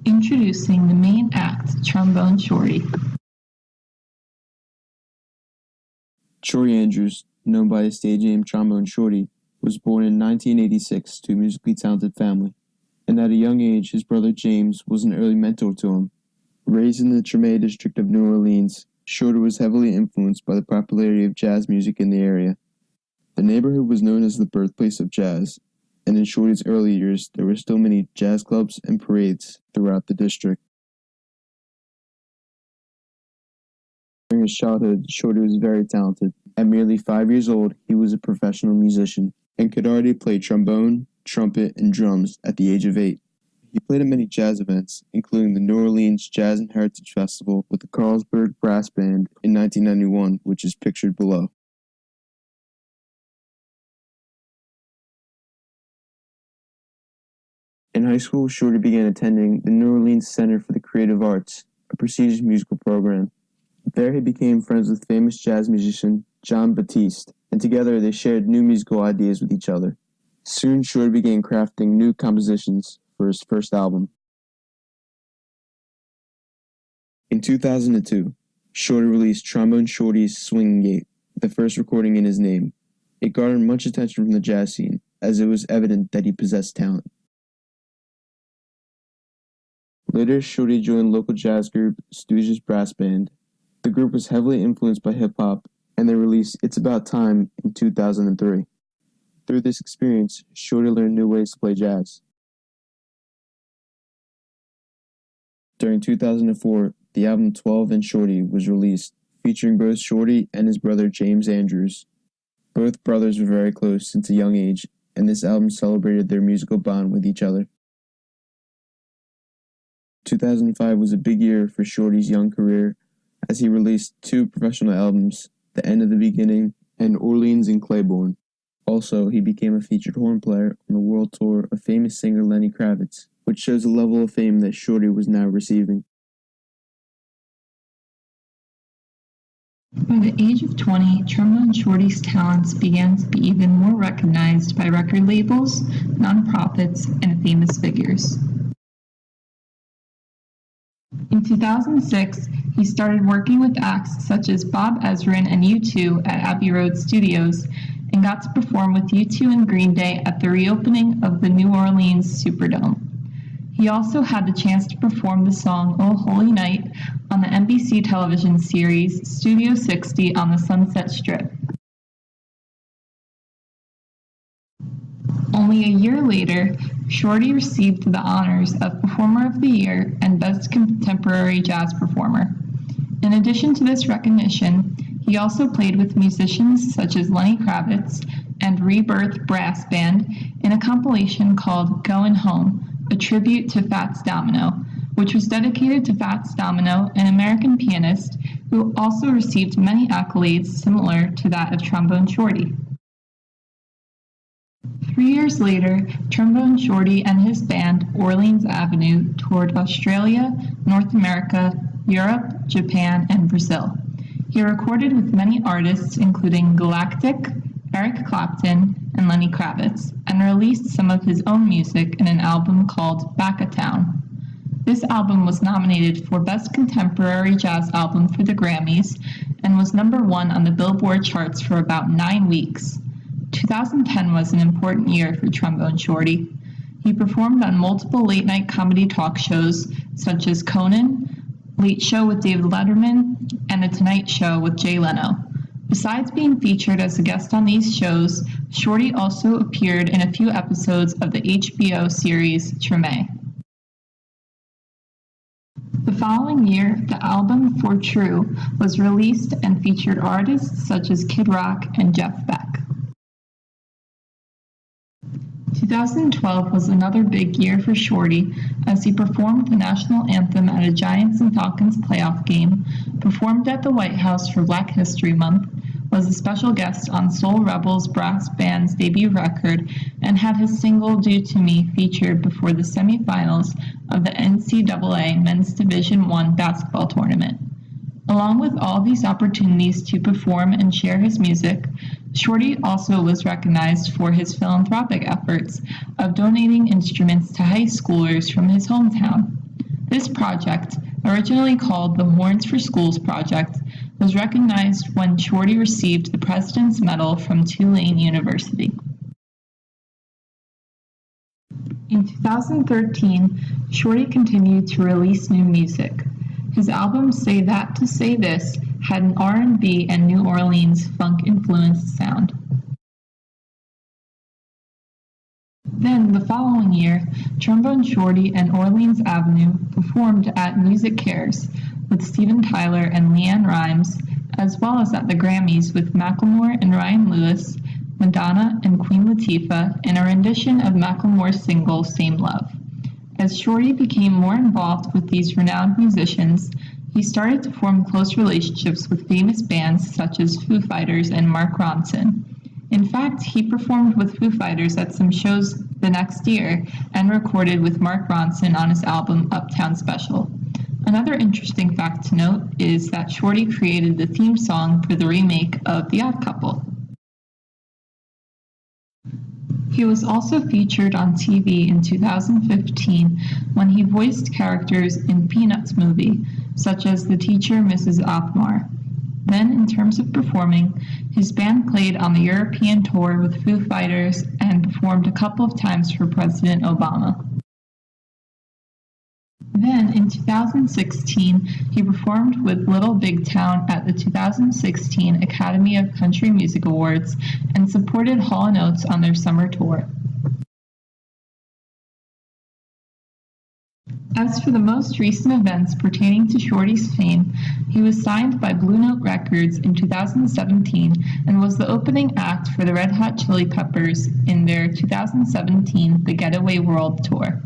Introducing the main act, TromboneShorty. Shorty Andrews, known by his stage name TromboneShorty, was born in 1986 to a musically talented family, and at a young age his brother James was an early mentor to him. Raised in the Tromé district of New Orleans, Shorty was heavily influenced by the popularity of jazz music in the area. The neighborhood was known as the birthplace of jazz, and in Shorty's early years there were still many jazz clubs and parades throughout the district. During his childhood, Shorty was very talented. At merely 5 years old, he was a professional musician and could already play trombone, trumpet, and drums at the age of 8. He played at many jazz events, including the New Orleans Jazz and Heritage Festival with the Carlsberg Brass Band in 1991, which is pictured below. In high school, Shorty began attending the New Orleans Center for the Creative Arts, a prestigious musical program. There he became friends with famous jazz musician John Batiste, and together they shared new musical ideas with each other. Soon Shorty began crafting new compositions for his first album. In 2002, Shorty released TromboneShorty's Swingin' Gate, the first recording in his name. It garnered much attention from the jazz scene, as it was evident that he possessed talent. Later, Shorty joined local jazz group Stooges Brass Band. The group was heavily influenced by hip-hop, and they released It's About Time in 2003. Through this experience, Shorty learned new ways to play jazz. During 2004, the album 12 and Shorty was released, featuring both Shorty and his brother James Andrews. Both brothers were very close since a young age, and this album celebrated their musical bond with each other. 2005 was a big year for Shorty's young career, as he released 2 professional albums, The End of the Beginning and Orleans and Claiborne. Also, he became a featured horn player on the world tour of famous singer Lenny Kravitz, which shows the level of fame that Shorty was now receiving. By the age of 20, TromboneShorty's talents began to be even more recognized by record labels, nonprofits, and famous figures. In 2006, he started working with acts such as Bob Ezrin and U2 at Abbey Road Studios, and got to perform with U2 and Green Day at the reopening of the New Orleans Superdome. He also had the chance to perform the song Oh Holy Night on the NBC television series Studio 60 on the Sunset Strip. Only a year later, Shorty received the honors of Performer of the Year and Best Contemporary Jazz Performer. In addition to this recognition, he also played with musicians such as Lenny Kravitz and Rebirth Brass Band in a compilation called Goin' Home, a tribute to Fats Domino, which was dedicated to Fats Domino, an American pianist who also received many accolades similar to that of TromboneShorty. 3 years later, TromboneShorty and his band, Orleans Avenue, toured Australia, North America, Europe, Japan, and Brazil. He recorded with many artists including Galactic, Eric Clapton, and Lenny Kravitz, and released some of his own music in an album called Back-A-Town. This album was nominated for Best Contemporary Jazz Album for the Grammys and was #1 on the Billboard charts for about 9 weeks. 2010 was an important year for TromboneShorty. He performed on multiple late-night comedy talk shows such as Conan, Late Show with David Letterman, and The Tonight Show with Jay Leno. Besides being featured as a guest on these shows, Shorty also appeared in a few episodes of the HBO series Tromé. The following year, the album For True was released and featured artists such as Kid Rock and Jeff Beck. 2012 was another big year for Shorty as he performed the national anthem at a Giants and Falcons playoff game, performed at the White House for Black History Month, was a special guest on Soul Rebels Brass Band's debut record, and had his single Due to Me featured before the semifinals of the NCAA Men's Division I basketball tournament. Along with all these opportunities to perform and share his music, Shorty also was recognized for his philanthropic efforts of donating instruments to high schoolers from his hometown. This project, originally called the Horns for Schools Project, was recognized when Shorty received the President's Medal from Tulane University. In 2013, Shorty continued to release new music. His album Say That to Say This had an R&B and New Orleans funk-influenced sound. Then, the following year, TromboneShorty and Orleans Avenue performed at Music Cares with Steven Tyler and LeAnn Rimes, as well as at the Grammys with Macklemore and Ryan Lewis, Madonna and Queen Latifah in a rendition of Macklemore's single Same Love. As Shorty became more involved with these renowned musicians, he started to form close relationships with famous bands such as Foo Fighters and Mark Ronson. In fact, he performed with Foo Fighters at some shows the next year and recorded with Mark Ronson on his album Uptown Special. Another interesting fact to note is that Shorty created the theme song for the remake of The Odd Couple. He was also featured on TV in 2015 when he voiced characters in Peanuts movie, such as the teacher Mrs. Alkmaar. Then, in terms of performing, his band played on the European tour with Foo Fighters and performed a couple of times for President Obama. Then, in 2016, he performed with Little Big Town at the 2016 Academy of Country Music Awards and supported Hall & Oates on their summer tour. As for the most recent events pertaining to Shorty's fame, he was signed by Blue Note Records in 2017 and was the opening act for the Red Hot Chili Peppers in their 2017 The Getaway World Tour.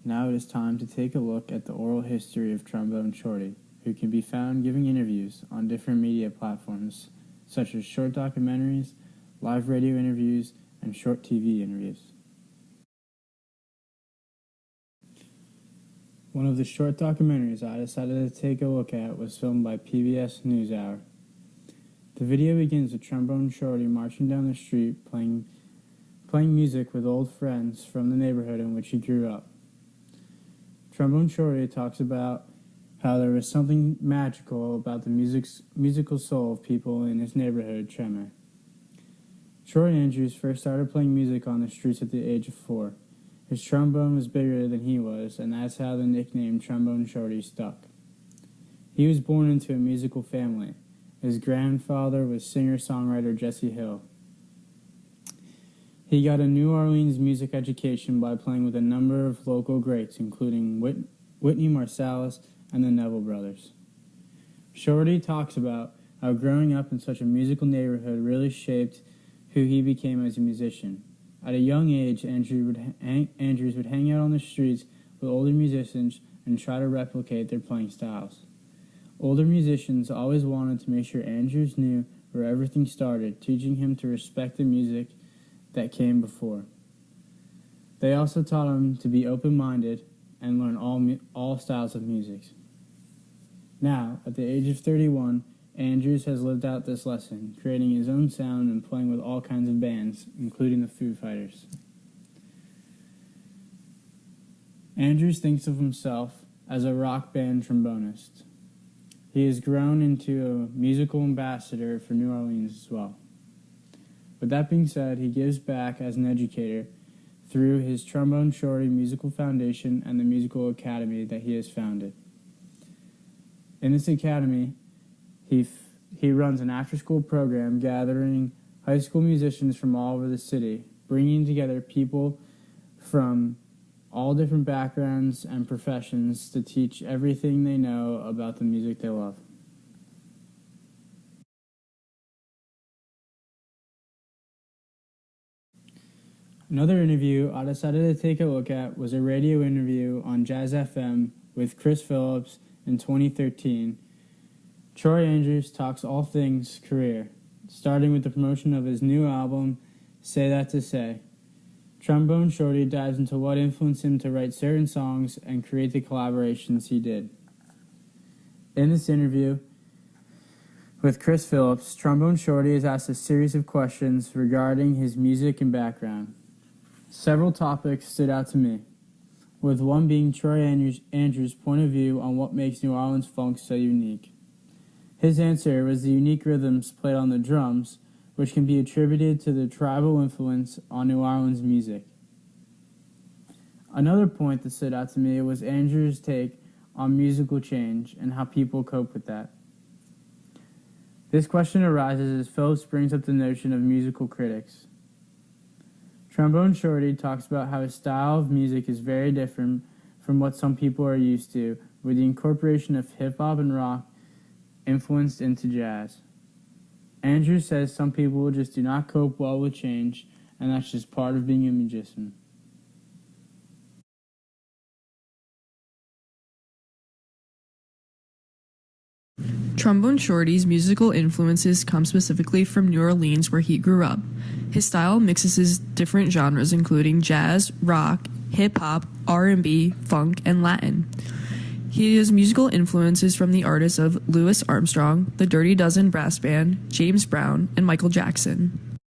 Now it is time to take a look at the oral history of TromboneShorty, who can be found giving interviews on different media platforms, such as short documentaries, live radio interviews, and short TV interviews. One of the short documentaries I decided to take a look at was filmed by PBS NewsHour. The video begins with TromboneShorty marching down the street playing music with old friends from the neighborhood in which he grew up. TromboneShorty talks about how there was something magical about the musical soul of people in his neighborhood, Tremor. Troy Andrews first started playing music on the streets at the age of 4. His trombone was bigger than he was, and that's how the nickname TromboneShorty stuck. He was born into a musical family. His grandfather was singer-songwriter Jesse Hill. He got a New Orleans music education by playing with a number of local greats, including Whitney Marsalis and the Neville Brothers. Shorty talks about how growing up in such a musical neighborhood really shaped who he became as a musician. At a young age, Andrews would hang out on the streets with older musicians and try to replicate their playing styles. Older musicians always wanted to make sure Andrews knew where everything started, teaching him to respect the music that came before. They also taught him to be open-minded and learn all styles of music. Now, at the age of 31, Andrews has lived out this lesson, creating his own sound and playing with all kinds of bands, including the Foo Fighters. Andrews thinks of himself as a rock band trombonist. He has grown into a musical ambassador for New Orleans as well. With that being said, he gives back as an educator through his TromboneShorty Musical Foundation and the Musical Academy that he has founded. In this academy, he runs an after-school program gathering high school musicians from all over the city, bringing together people from all different backgrounds and professions to teach everything they know about the music they love. Another interview I decided to take a look at was a radio interview on Jazz FM with Chris Phillips in 2013. Troy Andrews talks all things career, starting with the promotion of his new album, Say That to Say. TromboneShorty dives into what influenced him to write certain songs and create the collaborations he did. In this interview with Chris Phillips, TromboneShorty is asked a series of questions regarding his music and background. Several topics stood out to me, with one being Troy Andrews' point of view on what makes New Orleans funk so unique. His answer was the unique rhythms played on the drums, which can be attributed to the tribal influence on New Orleans music. Another point that stood out to me was Andrews' take on musical change and how people cope with that. This question arises as Phillips brings up the notion of musical critics. TromboneShorty talks about how his style of music is very different from what some people are used to, with the incorporation of hip-hop and rock influenced into jazz. Andrew says some people just do not cope well with change, and that's just part of being a musician. TromboneShorty's musical influences come specifically from New Orleans, where he grew up. His style mixes different genres including jazz, rock, hip-hop, R&B, funk, and Latin. He has musical influences from the artists of Louis Armstrong, the Dirty Dozen Brass Band, James Brown, and Michael Jackson.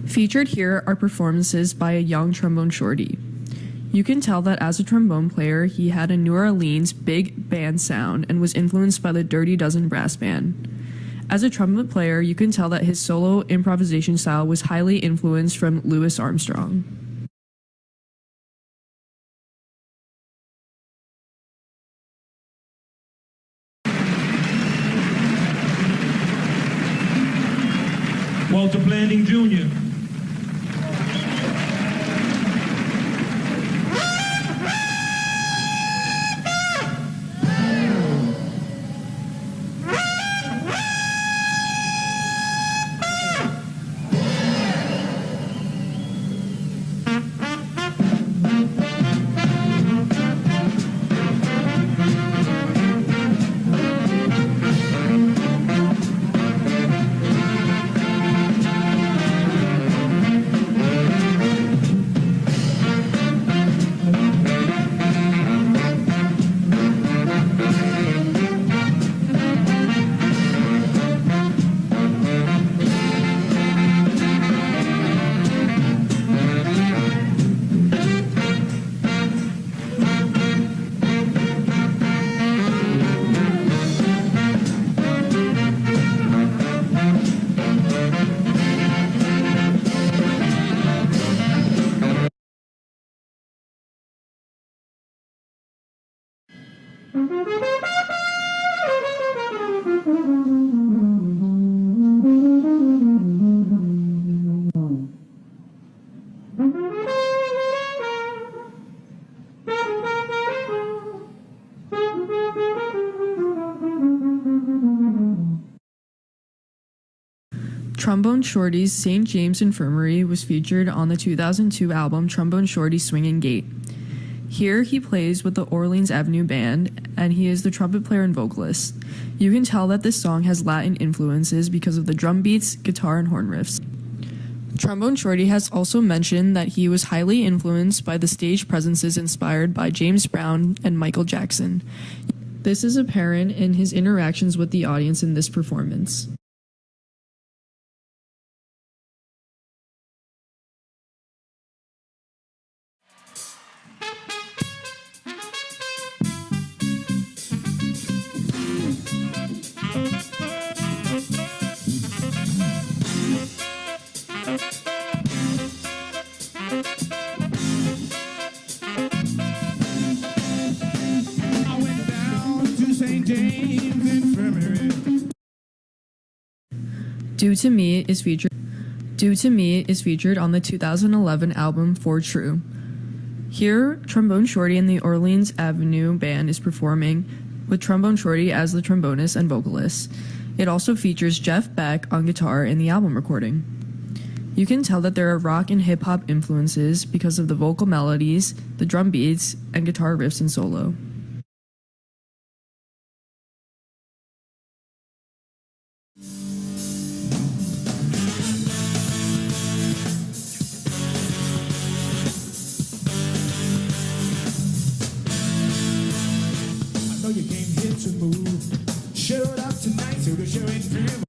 Featured here are performances by a young TromboneShorty. You can tell that as a trombone player, he had a New Orleans big band sound and was influenced by the Dirty Dozen Brass Band. As a trumpet player, you can tell that his solo improvisation style was highly influenced from Louis Armstrong. Walter Blanding Jr. TromboneShorty's St. James Infirmary was featured on the 2002 album TromboneShorty Swingin' Gait. Here he plays with the Orleans Avenue Band, and he is the trumpet player and vocalist. You can tell that this song has Latin influences because of the drum beats, guitar, and horn riffs. TromboneShorty has also mentioned that he was highly influenced by the stage presences inspired by James Brown and Michael Jackson. This is apparent in his interactions with the audience in this performance. Due to Me is featured on the 2011 album For True. Here, TromboneShorty and the Orleans Avenue Band is performing, with TromboneShorty as the trombonist and vocalist. It also features Jeff Beck on guitar in the album recording. You can tell that there are rock and hip-hop influences because of the vocal melodies, the drum beats, and guitar riffs and solo. You came here to move. Showed up tonight, so the show ain't through.